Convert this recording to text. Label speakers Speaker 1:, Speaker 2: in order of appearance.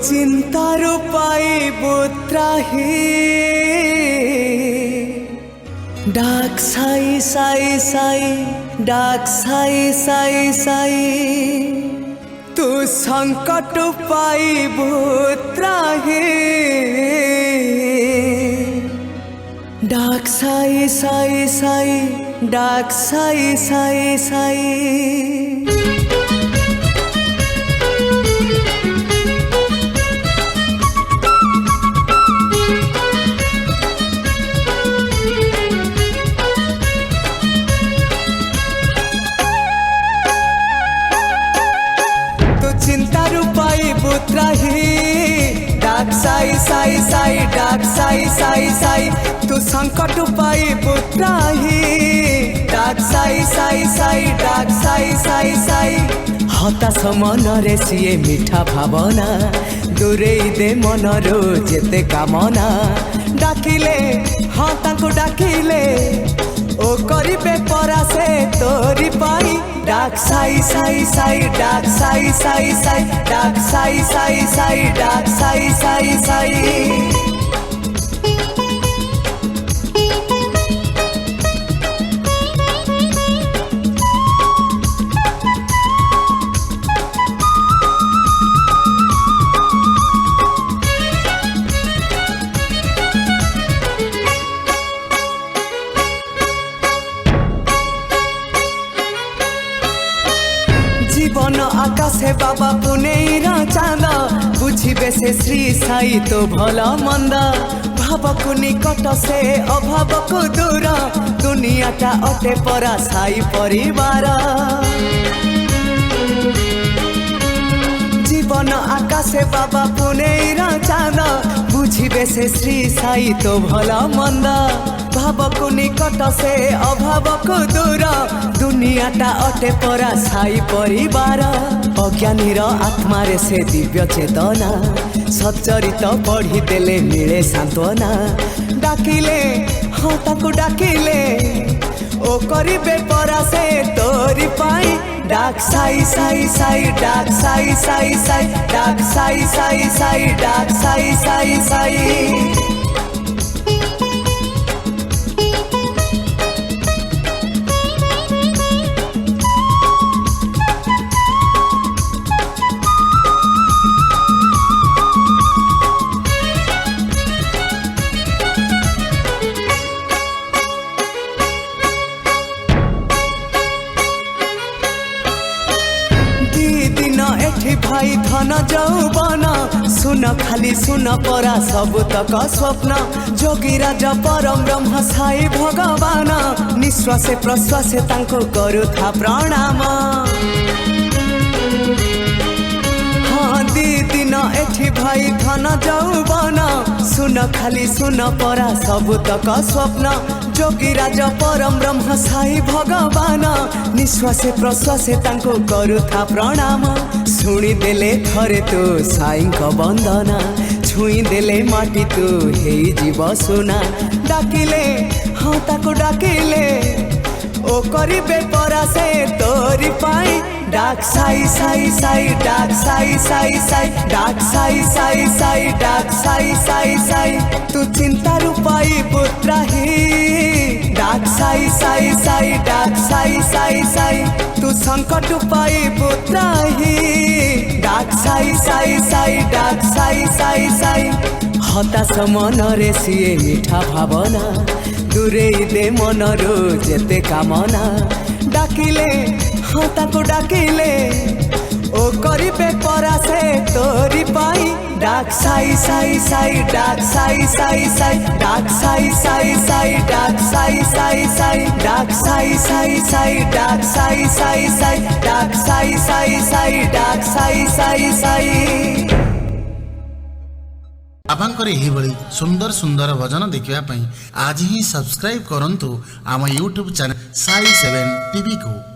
Speaker 1: चिंतार पाइबो त्राही डाक साई साई साई डाक साई साई साई तू संकट पाइबो त्राही डाक साई साई साई डाक साई साई साई। चिंतार पाइबो त्राही डाक साई साई साई डाक साई साई साई तू संकट पाइबो त्राही डाक साई साई साई डाक साई साई साई। हताश मनरे सिए मिठा भावना दूरे दे मनरो जेते कामना डाकिले हाँ ताको डाकिले ओ करिबे परासे तोरी पाई डाक साई साई साई डाक साई साई साई डाक साई साई साई डाक साई साई साई। जीवन आकाशे बाबा पुनेर चांद बुझे से श्री साई तो भल मंद भाव को निकट से अभाव को दूर दुनियाटा अटे परा साई परिवार। जीवन आकाशे बाबा पुनेर चांद बुझे से श्री साई तो भल मंद भाव को निकट से अभाव को दूर दुनियाटा अटे परा साई परिवार। अज्ञानीर आत्मारे से दिव्य चेतना सच्चरित पढ़ी देले मिले सांत्वना डाकिले हाँ ताको डाकिले ओ करिबे परा से तोरी पाई डाक साई साई साई डाक साई साई साई डाक साई साई साई डाक साई साई साई। एठी भाई धन जौवन सुन खाली सुन परा सब तक स्वप्न जोगी राजा परम ब्रह्म साई भगवान निश्वासे प्रश्वासे तांको करुथा प्रणाम। हाँ दी दिन एठी भाई धन जौवन सुन खाली सुन परा सब तक स्वप्न जोगी राजा परम ब्रह्म साई भगवान निश्वासे प्रश्वासे तांको करुथा प्रणाम। शुणी देले थरे तू साई वंदना छुई देले माटी तू हे जीव सुना डाकिले हाँ ताको डाकिले ओ करिबे परासे तोरी पाई डाक साई साई साई डाक साई साई साई डाक साई साई साई डाक साई साई साई तू चिंतार पाइबो त्राही डाक साई साई साई डाक साई साई साई तू संकट पाइबो त्राही डाक साई साई साई डाक साई साई साई। हताश मनरे सिए मिठा भावना दूरे दे मनरो जेते कामना डाकिले हाँ ताको डाकिले ओ करिबे परासे तोरी पाई डाक साई साई साई डाक साई साई साई डाक साई साई साई डाक साई साई साई डाक साई साई साई डाक साई साई साई डाक साई साई साई डाक साई साई साई।
Speaker 2: आपंकर यही सुंदर सुंदर भजन देखा आज ही सब्सक्राइब करंतु आम यूट्यूब चैनल साई 7 टीवी को।